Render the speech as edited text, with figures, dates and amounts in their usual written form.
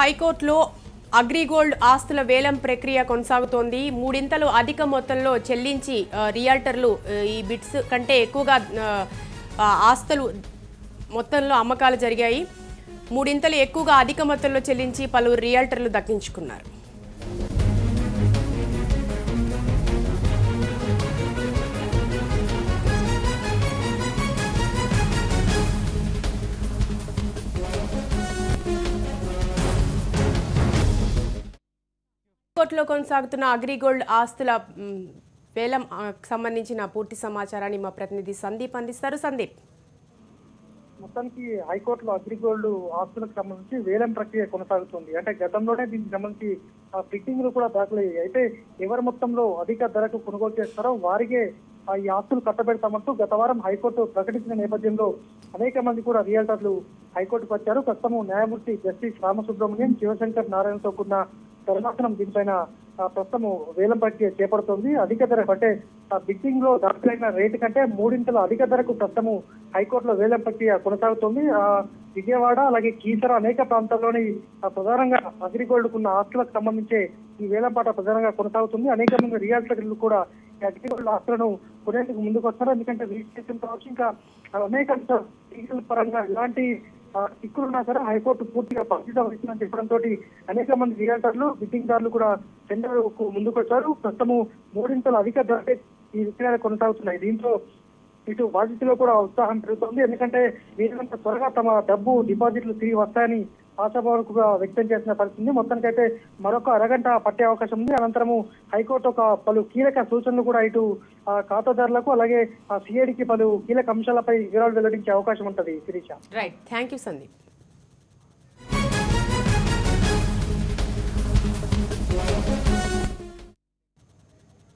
హైకోర్టులో అగ్రిగోల్డ్ ఆస్తుల వేలం ప్రక్రియ కొనసాగుతోంది. మూడింతలు అధిక మొత్తంలో చెల్లించి రియాల్టర్లు ఈ బిట్స్ కంటే ఎక్కువగా ఆస్తులు మొత్తంలో అమ్మకాలు జరిగాయి. మూడింతలు ఎక్కువగా అధిక మొత్తంలో చెల్లించి పలువురు రియాల్టర్లు దక్కించుకున్నారు. కోర్టులో కొనసాగుతున్న అగ్రిగోల్డ్ ఆస్తుల వేలం సంబంధించిన పూర్తి సమాచారాన్ని మా ప్రతినిధి సందీప్ అందిస్తారు. సందీప్, మొత్తానికి హైకోర్టులో అగ్రిగోల్డ్ ఆస్తులకు సంబంధించి వేలం ప్రక్రియ కొనసాగుతుంది. అంటే గతంలోనే దీనికి సంబంధించి ఫిట్టింగ్లు కూడా దాఖలయ్యాయి. అయితే ఎవరి మొత్తంలో అధిక ధరకు కొనుగోలు చేస్తారో వారికే ఈ ఆస్తులు కట్టబెడతామంటూ గత వారం హైకోర్టు ప్రకటించిన నేపథ్యంలో అనేక మంది కూడా రియాల్టర్లు హైకోర్టుకు వచ్చారు. ప్రస్తుతం న్యాయమూర్తి జస్టిస్ రామసుబ్రహ్మణ్యం, శివశంకర్ నారాయణతో కూడిన ధర్మాసనం దీనిపైన ప్రస్తుతం వేలం ప్రక్రియ చేపడుతోంది. అధిక ధర అంటే బిడ్డింగ్ లో దాఖలైన రేటు కంటే మూడింతల అధిక ధరకు ప్రస్తుతం హైకోర్టులో వేలం ప్రక్రియ కొనసాగుతోంది. విజయవాడ అలాగే కీసర అనేక ప్రాంతాల్లోని ప్రధానంగా అగ్రిగోల్డ్ ఉన్న ఆస్తులకు సంబంధించి ఈ వేలంపాట ప్రధానంగా కొనసాగుతుంది. అనేక మంది రియాల్టర్లు కూడా ఈ అగ్రిగోల్డ్ ఆస్తులను కొనేందుకు ముందుకు వస్తారు. ఎందుకంటే రిజిస్ట్రేషన్ కావచ్చు, ఇంకా అనేక లీగల్ పరంగా ఇలాంటి చిక్కులున్నా సరే హైకోర్టు పూర్తిగా బాధ్యత వహిస్తుందని చెప్పడంతో అనేక మంది రియాల్టర్లు, బిడ్డింగ్ దారులు కూడా టెండర్కు ముందుకు వచ్చారు. ప్రస్తుతము మూడింతల అధిక ధర ఈ విక్రయాలు కొనసాగుతున్నాయి. దీంతో ఇటు బాధితులు కూడా ఉత్సాహం పెరుగుతోంది. ఎందుకంటే వీరంత త్వరగా తమ డబ్బు డిపాజిట్లు తిరిగి వస్తాయని ఆశాభావకుగా వ్యక్తం చేసిన పరిస్థితి. మొత్తానికైతే మరొక అరగంట పట్టే అవకాశం ఉంది. అనంతరము హైకోర్టు ఒక పలు కీలక సూచనలు కూడా ఇటు ఖాతాదారులకు అలాగే సిఐడికి పలు కీలక అంశాలపై వివరాలు వెల్లడించే అవకాశం ఉంటుంది. Shirisha, right, thank you Sandeep.